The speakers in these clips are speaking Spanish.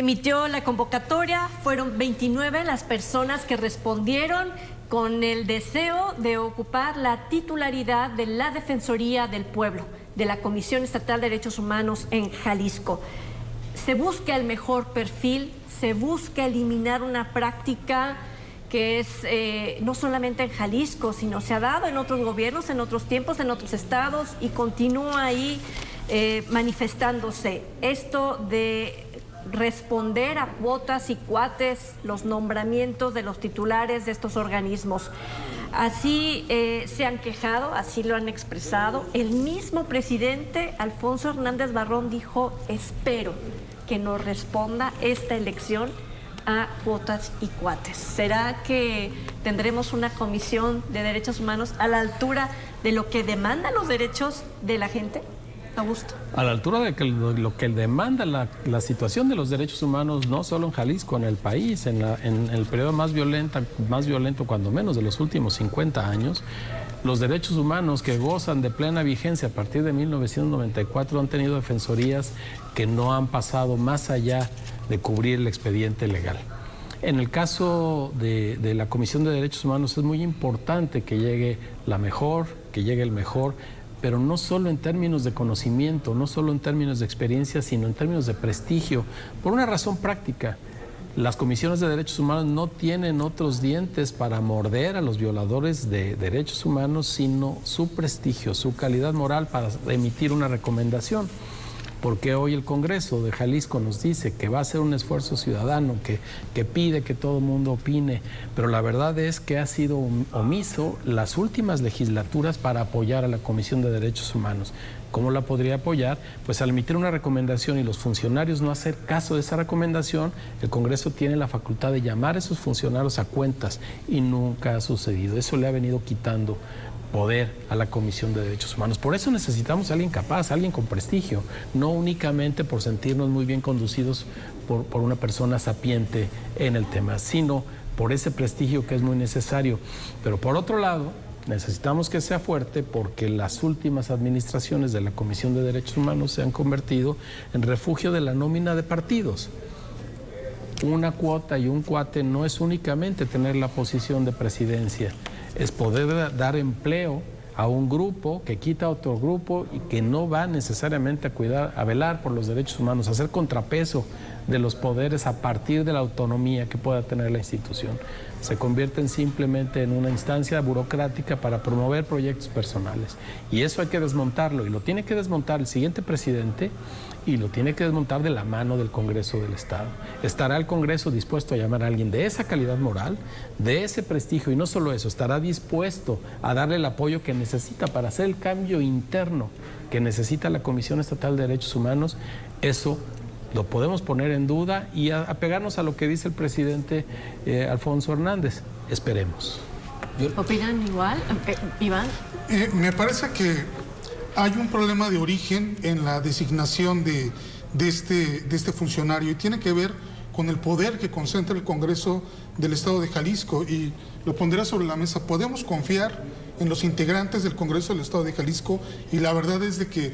emitió la convocatoria, fueron 29 las personas que respondieron con el deseo de ocupar la titularidad de la Defensoría del Pueblo, de la Comisión Estatal de Derechos Humanos en Jalisco. Se busca el mejor perfil, se busca eliminar una práctica que es no solamente en Jalisco, sino se ha dado en otros gobiernos, en otros tiempos, en otros estados y continúa ahí manifestándose. Esto de responder a cuotas y cuates los nombramientos de los titulares de estos organismos. Así se han quejado, así lo han expresado. El mismo presidente Alfonso Hernández Barrón dijo: espero que nos responda esta elección a cuotas y cuates. ¿Será que tendremos una comisión de derechos humanos a la altura de lo que demandan los derechos de la gente? Augusto. A la altura de lo que demanda la situación de los derechos humanos, no solo en Jalisco, en el país, en el periodo más violento cuando menos de los últimos 50 años, los derechos humanos que gozan de plena vigencia a partir de 1994 han tenido defensorías que no han pasado más allá de cubrir el expediente legal. En el caso de la Comisión de Derechos Humanos es muy importante que llegue el mejor, pero no solo en términos de conocimiento, no solo en términos de experiencia, sino en términos de prestigio, por una razón práctica. Las comisiones de derechos humanos no tienen otros dientes para morder a los violadores de derechos humanos, sino su prestigio, su calidad moral para emitir una recomendación. Porque hoy el Congreso de Jalisco nos dice que va a hacer un esfuerzo ciudadano, que pide que todo el mundo opine, pero la verdad es que ha sido omiso las últimas legislaturas para apoyar a la Comisión de Derechos Humanos. ¿Cómo la podría apoyar? Pues al emitir una recomendación y los funcionarios no hacer caso de esa recomendación, el Congreso tiene la facultad de llamar a esos funcionarios a cuentas y nunca ha sucedido. Eso le ha venido quitando poder a la Comisión de Derechos Humanos. Por eso necesitamos a alguien capaz, a alguien con prestigio, no únicamente por sentirnos muy bien conducidos por una persona sapiente en el tema, sino por ese prestigio que es muy necesario. Pero por otro lado, necesitamos que sea fuerte porque las últimas administraciones de la Comisión de Derechos Humanos se han convertido en refugio de la nómina de partidos. Una cuota y un cuate no es únicamente tener la posición de presidencia, es poder dar empleo a un grupo que quita a otro grupo y que no va necesariamente a velar por los derechos humanos, a hacer contrapeso de los poderes a partir de la autonomía que pueda tener la institución. Se convierten simplemente en una instancia burocrática para promover proyectos personales. Y eso hay que desmontarlo, y lo tiene que desmontar el siguiente presidente, y lo tiene que desmontar de la mano del Congreso del Estado. ¿Estará el Congreso dispuesto a llamar a alguien de esa calidad moral, de ese prestigio? Y no solo eso, estará dispuesto a darle el apoyo que necesita para hacer el cambio interno que necesita la Comisión Estatal de Derechos Humanos. Eso lo podemos poner en duda y apegarnos a lo que dice el presidente Alfonso Hernández. Esperemos. ¿Opinan igual, Iván? Me parece que hay un problema de origen en la designación de este funcionario y tiene que ver con el poder que concentra el Congreso del Estado de Jalisco, y lo pondré sobre la mesa. Podemos confiar en los integrantes del Congreso del Estado de Jalisco, y la verdad es de que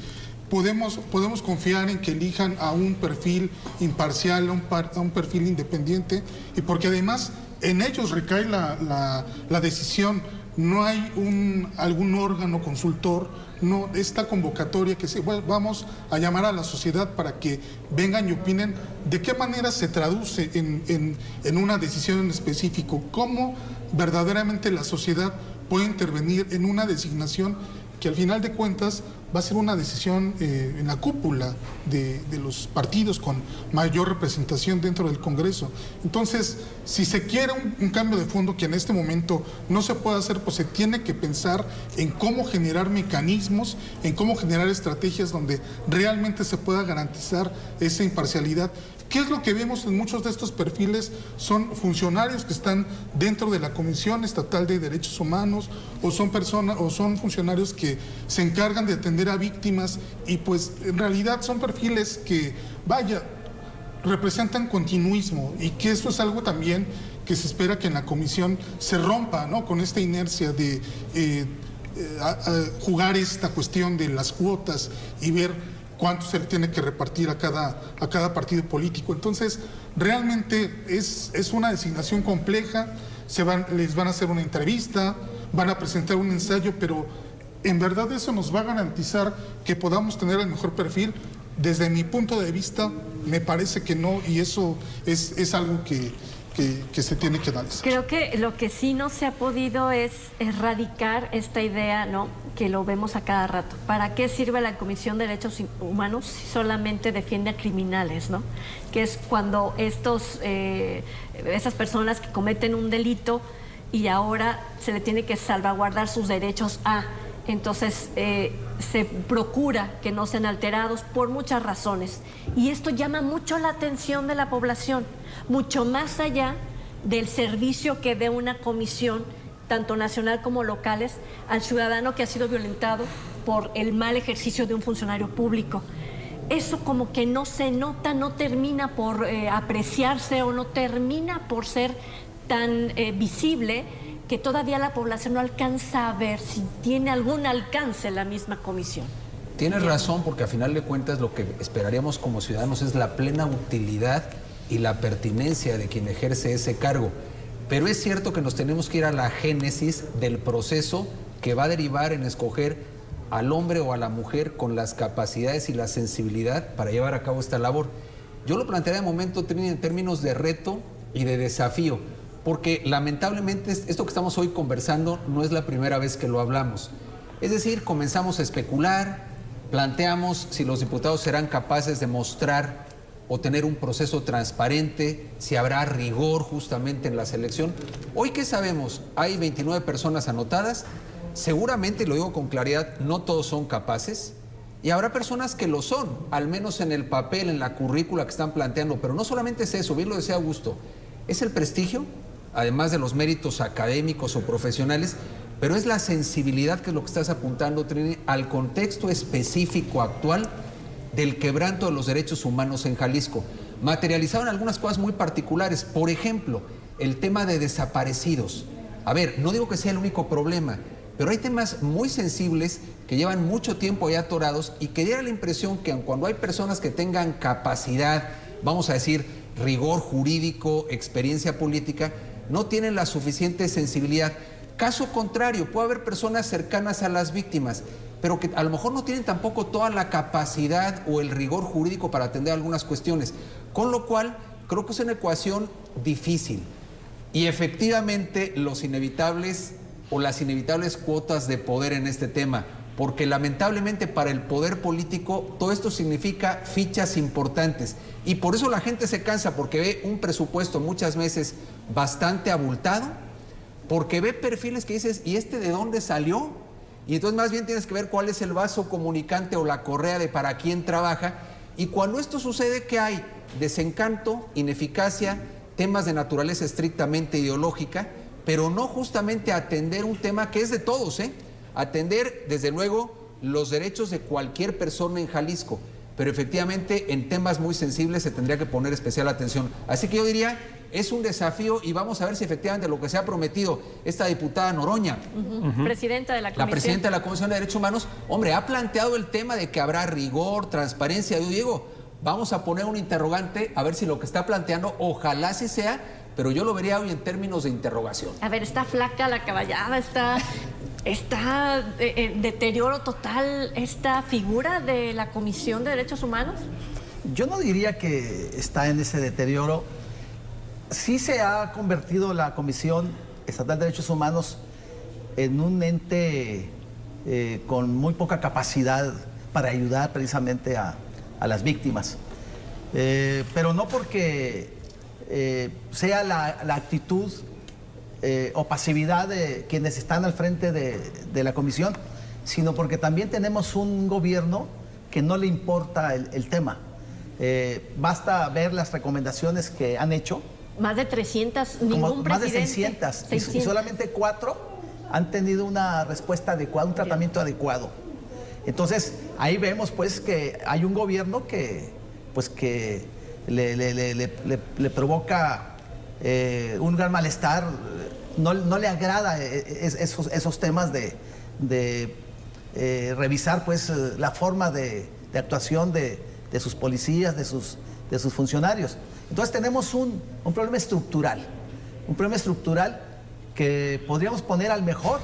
podemos confiar en que elijan a un perfil imparcial, a un perfil independiente, y porque además en ellos recae la decisión. No hay algún órgano consultor, no, esta convocatoria que vamos a llamar a la sociedad para que vengan y opinen de qué manera se traduce en una decisión en específico, cómo verdaderamente la sociedad puede intervenir en una designación que al final de cuentas va a ser una decisión en la cúpula de los partidos con mayor representación dentro del Congreso. Entonces, si se quiere un cambio de fondo que en este momento no se puede hacer, pues se tiene que pensar en cómo generar mecanismos, en cómo generar estrategias donde realmente se pueda garantizar esa imparcialidad. ¿Qué es lo que vemos en muchos de estos perfiles? Son funcionarios que están dentro de la Comisión Estatal de Derechos Humanos, o son funcionarios que se encargan de atender a víctimas, y pues en realidad son perfiles que, representan continuismo, y que eso es algo también que se espera que en la comisión se rompa, ¿no?, con esta inercia de jugar esta cuestión de las cuotas y ver cuánto se le tiene que repartir a cada partido político. Entonces, realmente es una designación compleja, les van a hacer una entrevista, van a presentar un ensayo, pero en verdad eso nos va a garantizar que podamos tener el mejor perfil. Desde mi punto de vista, me parece que no, y eso es algo que se tiene que analizar. Creo que lo que sí no se ha podido es erradicar esta idea, ¿no?, que lo vemos a cada rato. ¿Para qué sirve la Comisión de Derechos Humanos si solamente defiende a criminales, ¿no? Que es cuando esas personas que cometen un delito y ahora se le tiene que salvaguardar sus derechos entonces se procura que no sean alterados por muchas razones. Y esto llama mucho la atención de la población, mucho más allá del servicio que dé una comisión, tanto nacional como locales, al ciudadano que ha sido violentado por el mal ejercicio de un funcionario público. Eso como que no se nota, no termina por apreciarse o no termina por ser tan visible, que todavía la población no alcanza a ver si tiene algún alcance la misma comisión. Tienes razón, porque a final de cuentas lo que esperaríamos como ciudadanos es la plena utilidad y la pertinencia de quien ejerce ese cargo. Pero es cierto que nos tenemos que ir a la génesis del proceso que va a derivar en escoger al hombre o a la mujer con las capacidades y la sensibilidad para llevar a cabo esta labor. Yo lo plantearía de momento en términos de reto y de desafío, porque lamentablemente esto que estamos hoy conversando no es la primera vez que lo hablamos. Es decir, comenzamos a especular, planteamos si los diputados serán capaces de mostrar o tener un proceso transparente, si habrá rigor justamente en la selección. Hoy, ¿qué sabemos? Hay 29 personas anotadas, seguramente, lo digo con claridad, no todos son capaces, y habrá personas que lo son, al menos en el papel, en la currícula que están planteando, pero no solamente es eso, bien lo decía Augusto, es el prestigio, además de los méritos académicos o profesionales, pero es la sensibilidad, que es lo que estás apuntando, Trini, al contexto específico actual del quebranto de los derechos humanos en Jalisco, materializado en algunas cosas muy particulares. Por ejemplo, el tema de desaparecidos. A ver, no digo que sea el único problema, pero hay temas muy sensibles que llevan mucho tiempo ya atorados y que diera la impresión que cuando hay personas que tengan capacidad, vamos a decir, rigor jurídico, experiencia política, no tienen la suficiente sensibilidad. Caso contrario, puede haber personas cercanas a las víctimas, pero que a lo mejor no tienen tampoco toda la capacidad o el rigor jurídico para atender algunas cuestiones. Con lo cual, creo que es una ecuación difícil. Y efectivamente, los inevitables o las inevitables cuotas de poder en este tema, porque lamentablemente para el poder político todo esto significa fichas importantes. Y por eso la gente se cansa, porque ve un presupuesto muchas veces bastante abultado, porque ve perfiles que dices, ¿y este de dónde salió? Y entonces más bien tienes que ver cuál es el vaso comunicante o la correa de para quién trabaja. Y cuando esto sucede, ¿qué hay? Desencanto, ineficacia, temas de naturaleza estrictamente ideológica, pero no justamente atender un tema que es de todos, atender, desde luego, los derechos de cualquier persona en Jalisco, pero efectivamente en temas muy sensibles se tendría que poner especial atención. Así que yo diría, es un desafío y vamos a ver si efectivamente lo que se ha prometido esta diputada Noroña, presidenta de la Comisión. La presidenta de la Comisión de Derechos Humanos, hombre, ha planteado el tema de que habrá rigor, transparencia. Yo digo, vamos a poner un interrogante a ver si lo que está planteando, ojalá sí sea, pero yo lo vería hoy en términos de interrogación. A ver, está flaca la caballada, está en deterioro total esta figura de la Comisión de Derechos Humanos. Yo no diría que está en ese deterioro. Sí se ha convertido la Comisión Estatal de Derechos Humanos en un ente con muy poca capacidad para ayudar precisamente a las víctimas. Pero no porque sea la actitud o pasividad de quienes están al frente de la comisión, sino porque también tenemos un gobierno que no le importa el tema. Basta ver las recomendaciones que han hecho. Más de 300, ningún presidente. Más de 600. Y solamente 4 han tenido una respuesta adecuada, un tratamiento adecuado. Entonces, ahí vemos pues que hay un gobierno que le provoca un gran malestar, no le agrada esos temas de revisar pues la forma de actuación de sus policías, de sus funcionarios. Entonces tenemos un problema estructural, que podríamos poner al mejor,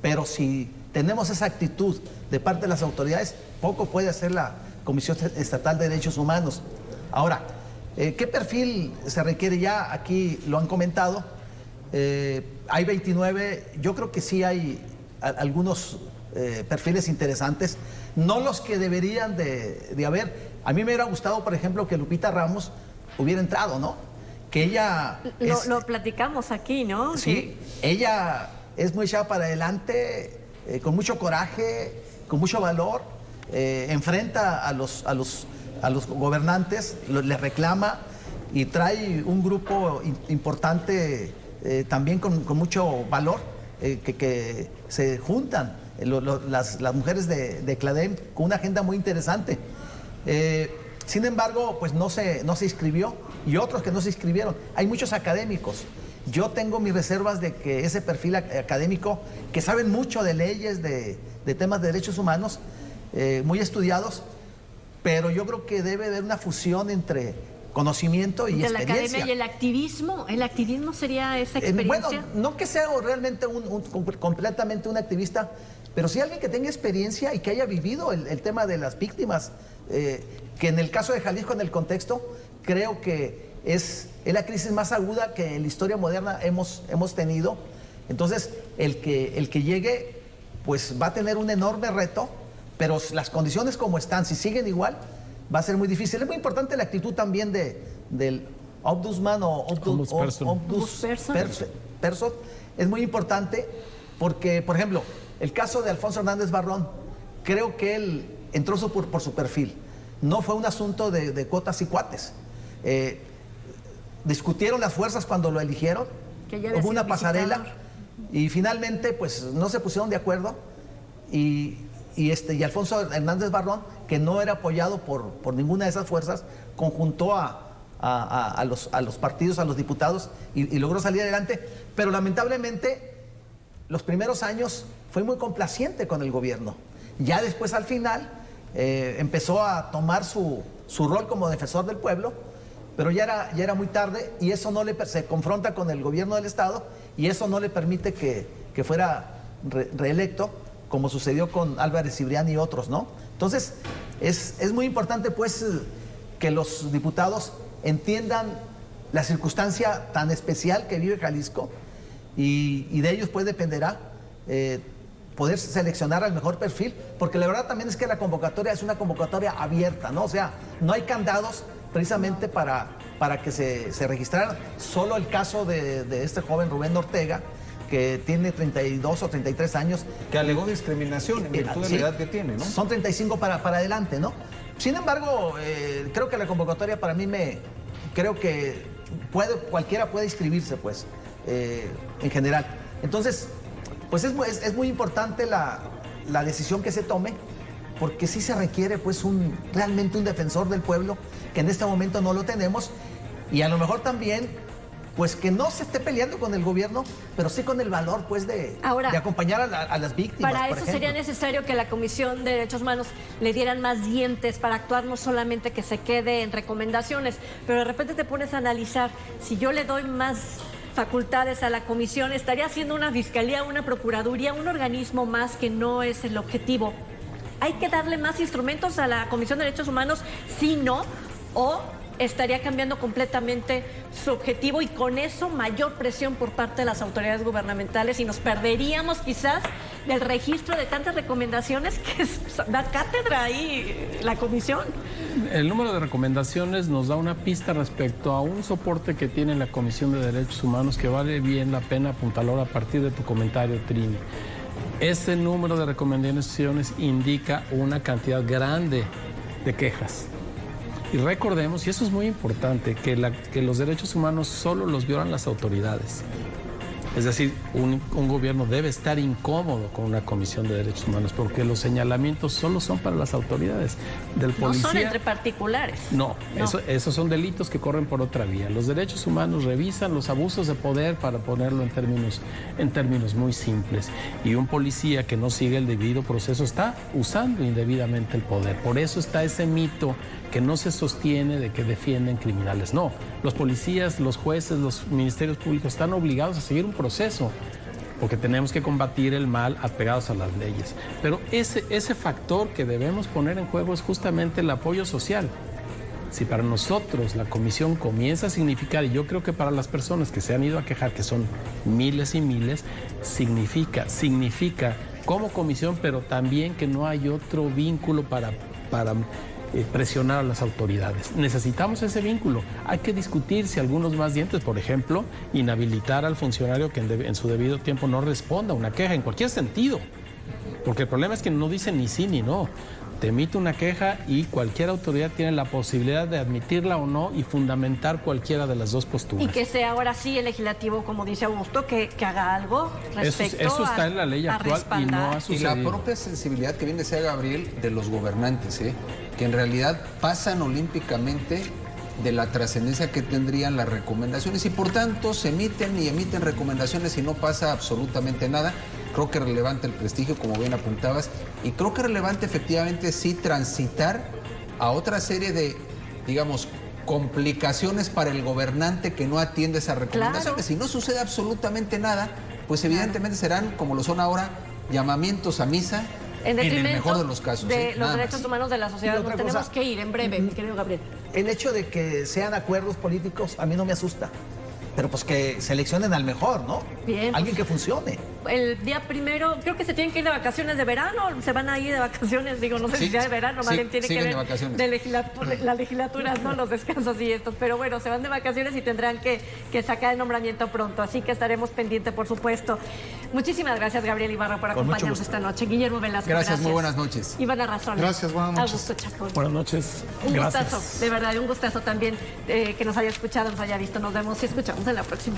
pero si tenemos esa actitud de parte de las autoridades, poco puede hacer la Comisión Estatal de Derechos Humanos. Ahora, ¿qué perfil se requiere? Ya aquí lo han comentado, hay 29, yo creo que sí hay algunos perfiles interesantes, no los que deberían de haber. A mí me hubiera gustado, por ejemplo, que Lupita Ramos hubiera entrado, ¿no? Que ella... Lo platicamos aquí, ¿no? Sí, ella es muy echada para adelante, con mucho coraje, con mucho valor, enfrenta a los gobernantes, les reclama y trae un grupo importante también con mucho valor, que se juntan las mujeres de CLADEM con una agenda muy interesante. Sin embargo, pues no se inscribió, y otros que no se inscribieron. Hay muchos académicos. Yo tengo mis reservas de que ese perfil académico, que saben mucho de leyes, de temas de derechos humanos, muy estudiados, pero yo creo que debe haber una fusión entre conocimiento y experiencia. De la academia y el activismo sería esa experiencia. Bueno, no que sea realmente completamente un activista, pero sí alguien que tenga experiencia y que haya vivido el tema de las víctimas, que en el caso de Jalisco, en el contexto, creo que es la crisis más aguda que en la historia moderna hemos tenido. Entonces, el que llegue, pues va a tener un enorme reto, pero las condiciones como están, si siguen igual, va a ser muy difícil. Es muy importante la actitud también del ombudsman o ombudsperson. Es muy importante porque, por ejemplo, el caso de Alfonso Hernández Barrón, creo que él entró por su perfil. No fue un asunto de cuotas y cuates. Discutieron las fuerzas cuando lo eligieron, hubo una pasarela y finalmente pues no se pusieron de acuerdo y Alfonso Hernández Barrón, que no era apoyado por ninguna de esas fuerzas, conjuntó a los partidos, a los diputados y logró salir adelante, pero lamentablemente los primeros años fue muy complaciente con el gobierno. Ya después al final empezó a tomar su rol como defensor del pueblo, pero ya era muy tarde y eso se confronta con el gobierno del Estado y eso no le permite que fuera reelecto, como sucedió con Álvarez Cibrián y otros, ¿no? Entonces, es muy importante, pues, que los diputados entiendan la circunstancia tan especial que vive Jalisco y de ellos, pues, dependerá poder seleccionar al mejor perfil, porque la verdad también es que la convocatoria es una convocatoria abierta, ¿no? O sea, no hay candados precisamente para que se registraran. Solo el caso de este joven Rubén Ortega, que tiene 32 o 33 años. Que alegó discriminación en virtud de la edad que tiene, ¿no? Son 35 para adelante, ¿no? Sin embargo, creo que la convocatoria para mí creo que cualquiera puede inscribirse, pues, en general. Entonces, pues es muy importante la decisión que se tome, porque sí se requiere, pues, realmente un defensor del pueblo, que en este momento no lo tenemos, y a lo mejor también, pues, que no se esté peleando con el gobierno, pero sí con el valor, pues, de acompañar a las víctimas. Para eso sería necesario que la Comisión de Derechos Humanos le dieran más dientes para actuar, no solamente que se quede en recomendaciones, pero de repente te pones a analizar, si yo le doy más facultades a la comisión, estaría haciendo una fiscalía, una procuraduría, un organismo más que no es el objetivo. Hay que darle más instrumentos a la Comisión de Derechos Humanos, si no, o estaría cambiando completamente su objetivo y con eso mayor presión por parte de las autoridades gubernamentales y nos perderíamos quizás del registro de tantas recomendaciones que da cátedra ahí la comisión. El número de recomendaciones nos da una pista respecto a un soporte que tiene la Comisión de Derechos Humanos que vale bien la pena apuntalar a partir de tu comentario, Trini. Ese número de recomendaciones indica una cantidad grande de quejas. Y recordemos, y eso es muy importante, que los derechos humanos solo los violan las autoridades. Es decir, un gobierno debe estar incómodo con una comisión de derechos humanos porque los señalamientos solo son para las autoridades. Del policía, no son entre particulares. No. Esos son delitos que corren por otra vía. Los derechos humanos revisan los abusos de poder, para ponerlo en términos muy simples. Y un policía que no sigue el debido proceso está usando indebidamente el poder. Por eso está ese mito que no se sostiene de que defienden criminales. No, los policías, los jueces, los ministerios públicos están obligados a seguir un proceso, porque tenemos que combatir el mal apegados a las leyes. Pero ese factor que debemos poner en juego es justamente el apoyo social. Si para nosotros la comisión comienza a significar, y yo creo que para las personas que se han ido a quejar, que son miles y miles, significa como comisión, pero también que no hay otro vínculo para presionar a las autoridades. Necesitamos ese vínculo. Hay que discutir si algunos más dientes, por ejemplo, inhabilitar al funcionario que en su debido tiempo no responda a una queja, en cualquier sentido. Porque el problema es que no dicen ni sí ni no. Te emite una queja y cualquier autoridad tiene la posibilidad de admitirla o no y fundamentar cualquiera de las dos posturas. Y que sea ahora sí el legislativo, como dice Augusto, que haga algo respecto eso está en la ley actual y no ha sucedido. Y la propia sensibilidad que bien decía Gabriel de los gobernantes, que en realidad pasan olímpicamente de la trascendencia que tendrían las recomendaciones y por tanto se emiten recomendaciones y no pasa absolutamente nada. Creo que es relevante el prestigio, como bien apuntabas, y creo que es relevante efectivamente sí transitar a otra serie de, digamos, complicaciones para el gobernante que no atiende esas recomendaciones. Claro. Si no sucede absolutamente nada, pues evidentemente serán, como lo son ahora, llamamientos a misa. En el mejor de los casos. De los derechos humanos de la sociedad. Nos tenemos que ir en breve, mi querido Gabriel. El hecho de que sean acuerdos políticos a mí no me asusta. Pero pues que seleccionen al mejor, ¿no? Bien. Alguien que funcione. El día primero, creo que se tienen que ir de vacaciones de verano, se van a ir de vacaciones, digo, no sé si sea de verano, más bien tiene que ver de las legislaturas, ¿no? Los descansos y estos, pero bueno, se van de vacaciones y tendrán que sacar el nombramiento pronto, así que estaremos pendientes, por supuesto. Muchísimas gracias, Gabriel Ibarra, por acompañarnos esta noche. Guillermo Velasco, gracias, muy buenas noches. Iván Arrazón. Gracias, buenas noches. Augusto Chacón. Buenas noches. Un gracias. gustazo, de verdad, un gustazo también que nos haya escuchado, nos haya visto. Nos vemos y escuchamos en la próxima.